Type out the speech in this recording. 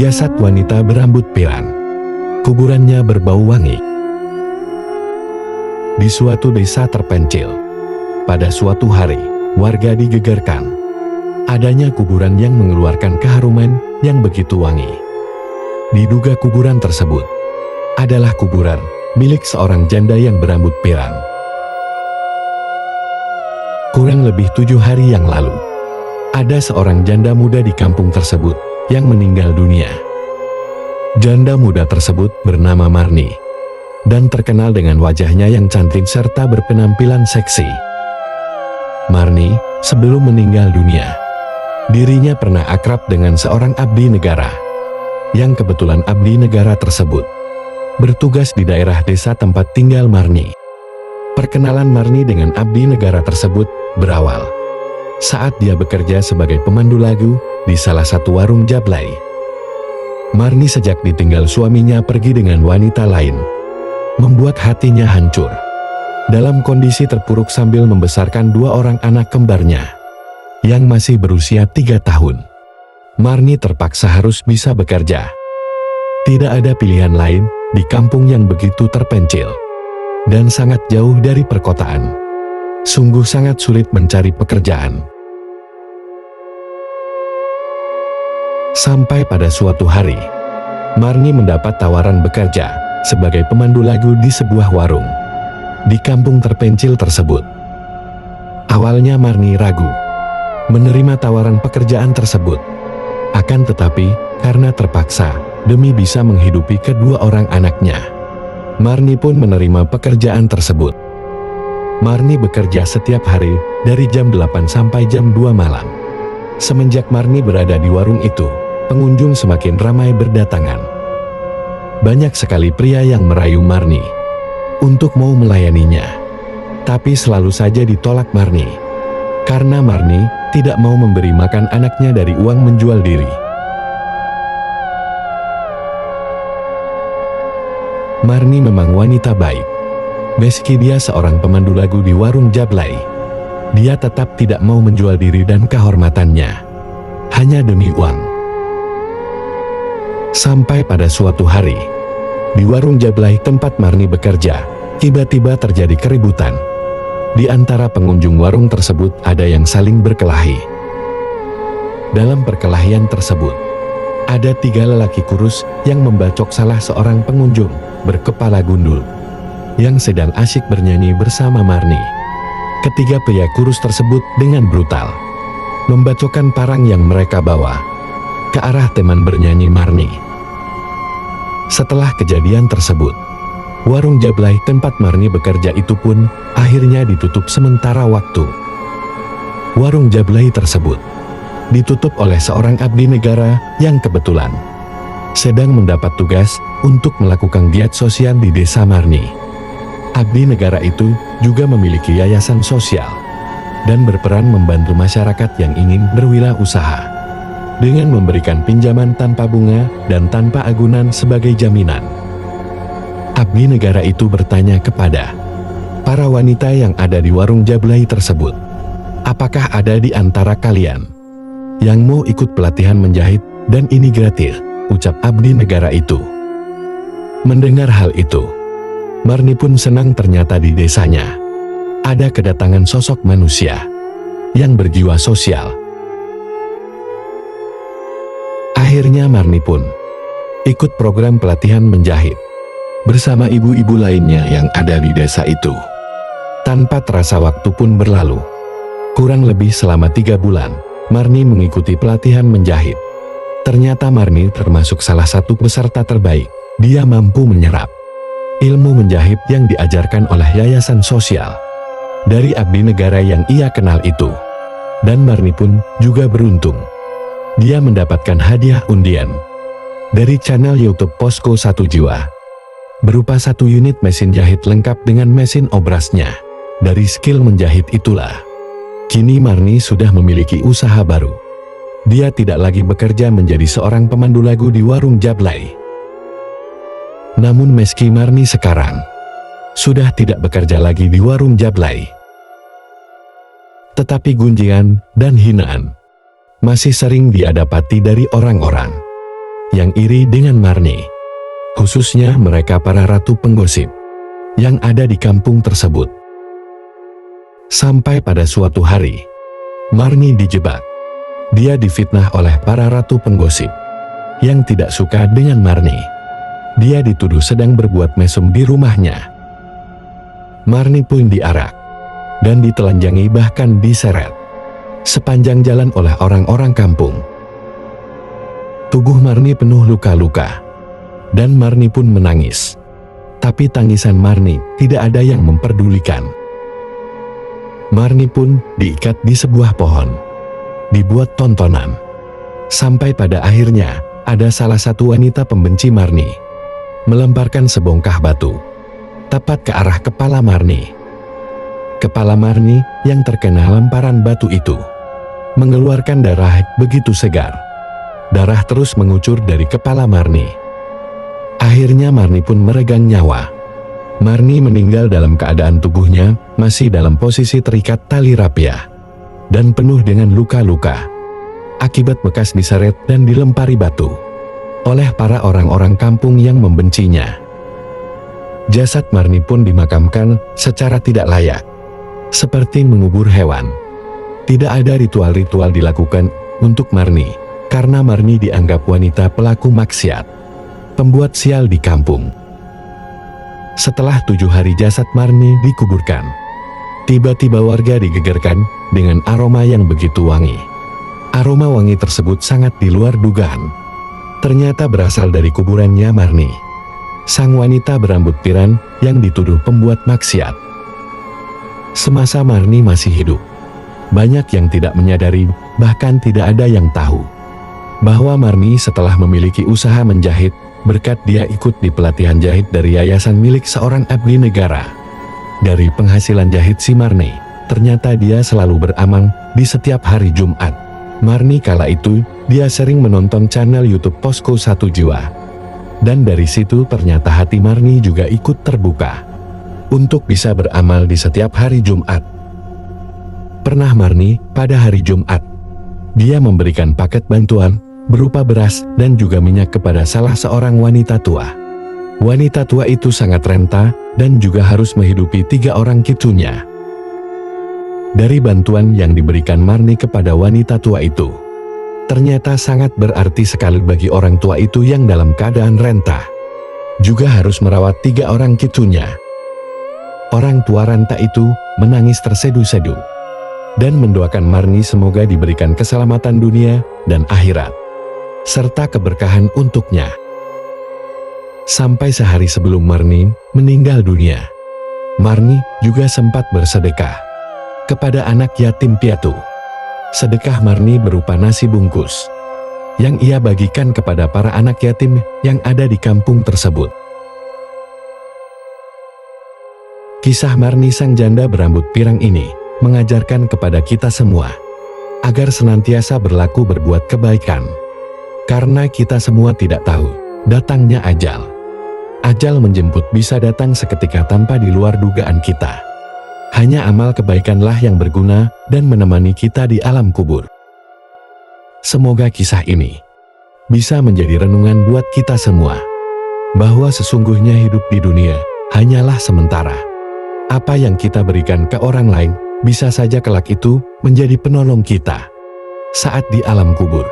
Jasad wanita berambut pirang. Kuburannya berbau wangi. Di suatu desa terpencil, pada suatu hari, warga digegerkan adanya kuburan yang mengeluarkan keharuman yang begitu wangi. Diduga kuburan tersebut adalah kuburan milik seorang janda yang berambut pirang. Kurang lebih 7 hari yang lalu, ada seorang janda muda di kampung tersebut yang meninggal dunia. Janda muda tersebut bernama Marni dan terkenal dengan wajahnya yang cantik serta berpenampilan seksi. Marni sebelum meninggal dunia, dirinya pernah akrab dengan seorang abdi negara, yang kebetulan abdi negara tersebut bertugas di daerah desa tempat tinggal Marni. Perkenalan Marni dengan abdi negara tersebut berawal saat dia bekerja sebagai pemandu lagu di salah satu warung jablay. Marni sejak ditinggal suaminya pergi dengan wanita lain, membuat hatinya hancur. Dalam kondisi terpuruk sambil membesarkan 2 orang anak kembarnya yang masih berusia 3 tahun, Marni terpaksa harus bisa bekerja. Tidak ada pilihan lain di kampung yang begitu terpencil dan sangat jauh dari perkotaan. Sungguh sangat sulit mencari pekerjaan. Sampai pada suatu hari, Marni mendapat tawaran bekerja sebagai pemandu lagu di sebuah warung di kampung terpencil tersebut. Awalnya Marni ragu menerima tawaran pekerjaan tersebut. Akan tetapi, karena terpaksa demi bisa menghidupi kedua orang anaknya, Marni pun menerima pekerjaan tersebut. Marni bekerja setiap hari dari jam 8 sampai jam 2 malam. Semenjak Marni berada di warung itu, pengunjung semakin ramai berdatangan. Banyak sekali pria yang merayu Marni untuk mau melayaninya, tapi selalu saja ditolak Marni, karena Marni tidak mau memberi makan anaknya dari uang menjual diri. Marni memang wanita baik. Meski dia seorang pemandu lagu di warung jablay, dia tetap tidak mau menjual diri dan kehormatannya hanya demi uang. Sampai pada suatu hari, di warung jablay tempat Marni bekerja, tiba-tiba terjadi keributan. Di antara pengunjung warung tersebut ada yang saling berkelahi. Dalam perkelahian tersebut, ada 3 lelaki kurus yang membacok salah seorang pengunjung berkepala gundul yang sedang asyik bernyanyi bersama Marni. Ketiga pria kurus tersebut dengan brutal membacokkan parang yang mereka bawa ke arah teman bernyanyi Marni. Setelah kejadian tersebut, warung jablay tempat Marni bekerja itu pun akhirnya ditutup sementara waktu. Warung jablay tersebut ditutup oleh seorang abdi negara yang kebetulan sedang mendapat tugas untuk melakukan giat sosial di desa Marni. Abdi negara itu juga memiliki yayasan sosial dan berperan membantu masyarakat yang ingin berwirausaha dengan memberikan pinjaman tanpa bunga dan tanpa agunan sebagai jaminan. Abdi negara itu bertanya kepada para wanita yang ada di warung jablay tersebut, apakah ada di antara kalian yang mau ikut pelatihan menjahit dan ini gratis, ucap abdi negara itu. Mendengar hal itu, Marni pun senang. Ternyata di desanya ada kedatangan sosok manusia yang berjiwa sosial. Akhirnya Marni pun ikut program pelatihan menjahit bersama ibu-ibu lainnya yang ada di desa itu. Tanpa terasa waktu pun berlalu. Kurang lebih selama 3 bulan, Marni mengikuti pelatihan menjahit. Ternyata Marni termasuk salah satu peserta terbaik. Dia mampu menyerap ilmu menjahit yang diajarkan oleh yayasan sosial dari abdi negara yang ia kenal itu. Dan Marni pun juga beruntung. Dia mendapatkan hadiah undian dari channel YouTube Posko 1 Jiwa berupa 1 unit mesin jahit lengkap dengan mesin obrasnya. Dari skill menjahit itulah, kini Marni sudah memiliki usaha baru. Dia tidak lagi bekerja menjadi seorang pemandu lagu di warung jablay. Namun meski Marni sekarang sudah tidak bekerja lagi di warung jablay, tetapi gunjingan dan hinaan masih sering dia dapati dari orang-orang yang iri dengan Marni, khususnya mereka para ratu penggosip yang ada di kampung tersebut. Sampai pada suatu hari, Marni dijebak. Dia difitnah oleh para ratu penggosip yang tidak suka dengan Marni. Dia dituduh sedang berbuat mesum di rumahnya. Marni pun diarak dan ditelanjangi, bahkan diseret sepanjang jalan oleh orang-orang kampung. Tubuh Marni penuh luka-luka dan Marni pun menangis. Tapi tangisan Marni tidak ada yang memperdulikan. Marni pun diikat di sebuah pohon, dibuat tontonan. Sampai pada akhirnya ada salah satu wanita pembenci Marni melemparkan sebongkah batu tepat ke arah kepala Marni. Kepala Marni yang terkena lemparan batu itu mengeluarkan darah begitu segar. Darah terus mengucur dari kepala Marni. Akhirnya Marni pun meregang nyawa. Marni meninggal dalam keadaan tubuhnya masih dalam posisi terikat tali rapia dan penuh dengan luka-luka akibat bekas diseret dan dilempari batu oleh para orang-orang kampung yang membencinya. Jasad Marni pun dimakamkan secara tidak layak, seperti mengubur hewan. Tidak ada ritual-ritual dilakukan untuk Marni, karena Marni dianggap wanita pelaku maksiat, pembuat sial di kampung. Setelah 7 hari jasad Marni dikuburkan, tiba-tiba warga digegerkan dengan aroma yang begitu wangi. Aroma wangi tersebut sangat di luar dugaan. Ternyata berasal dari kuburannya Marni, sang wanita berambut pirang yang dituduh pembuat maksiat. Semasa Marni masih hidup, banyak yang tidak menyadari, bahkan tidak ada yang tahu bahwa Marni setelah memiliki usaha menjahit, berkat dia ikut di pelatihan jahit dari yayasan milik seorang abdi negara. Dari penghasilan jahit si Marni, ternyata dia selalu beramal di setiap hari Jumat. Marni kala itu, dia sering menonton channel YouTube Posko Satu Jiwa. Dan dari situ ternyata hati Marni juga ikut terbuka untuk bisa beramal di setiap hari Jumat. Pernah Marni pada hari Jumat, dia memberikan paket bantuan berupa beras dan juga minyak kepada salah seorang wanita tua. Wanita tua itu sangat renta dan juga harus menghidupi 3 orang cucunya. Dari bantuan yang diberikan Marni kepada wanita tua itu, ternyata sangat berarti sekali bagi orang tua itu yang dalam keadaan renta, juga harus merawat 3 orang cucunya. Orang tua renta itu menangis terseduh-seduh dan mendoakan Marni semoga diberikan keselamatan dunia dan akhirat, serta keberkahan untuknya. Sampai sehari sebelum Marni meninggal dunia, Marni juga sempat bersedekah kepada anak yatim piatu. Sedekah Marni berupa nasi bungkus yang ia bagikan kepada para anak yatim yang ada di kampung tersebut. Kisah Marni sang janda berambut pirang ini mengajarkan kepada kita semua agar senantiasa berlaku berbuat kebaikan. Karena kita semua tidak tahu datangnya ajal. Ajal menjemput bisa datang seketika tanpa di luar dugaan kita. Hanya amal kebaikanlah yang berguna dan menemani kita di alam kubur. Semoga kisah ini bisa menjadi renungan buat kita semua, bahwa sesungguhnya hidup di dunia hanyalah sementara. Apa yang kita berikan ke orang lain bisa saja kelak itu menjadi penolong kita saat di alam kubur.